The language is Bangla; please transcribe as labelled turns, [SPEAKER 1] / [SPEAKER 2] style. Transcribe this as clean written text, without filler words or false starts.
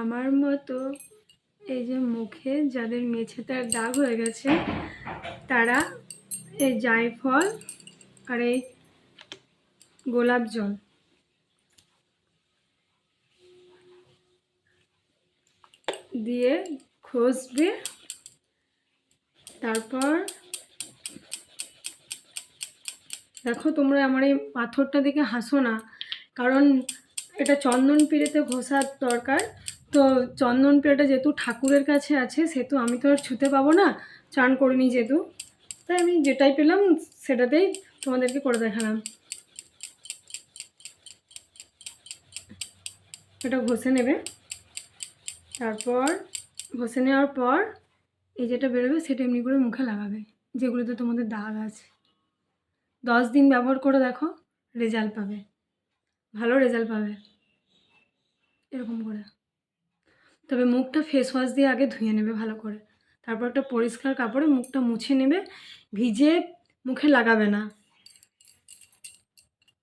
[SPEAKER 1] আমার মতো এই যে মুখে যাদের মেছেতার দাগ হয়ে গেছে তারা এই জায়ফল আর এই গোলাপ জল দিয়ে ঘষবে। তারপর দেখো, তোমরা আমার এই পাথরটা দেখে হাসো না, কারণ এটা চন্দন পিঁড়েতে ঘষার দরকার। তো চন্দন পিঁড়েটা যেহেতু ঠাকুরের কাছে আছে, সেহেতু আমি তো আর ছুতে পাবো না, চান করিনি যেহেতু, তাই আমি যেটাই পেলাম সেটাতেই তোমাদেরকে করে দেখালাম। এটা ঘষে নেবে। তারপর ঘষে নেওয়ার পর এই যেটা বেরোবে সেটা এমনি করে মুখে লাগাবে, যেগুলোতে তোমাদের দাগ আছে। 10 দিন ব্যবহার করে দেখো, রেজাল্ট পাবে, ভালো রেজাল্ট পাবে এরকম করে। তবে মুখটা ফেস ওয়াশ দিয়ে আগে ধুয়ে নেবে ভালো করে, তারপর একটা পরিষ্কার কাপড়ে মুখটা মুছে নেবে, ভিজে মুখে লাগাবে না।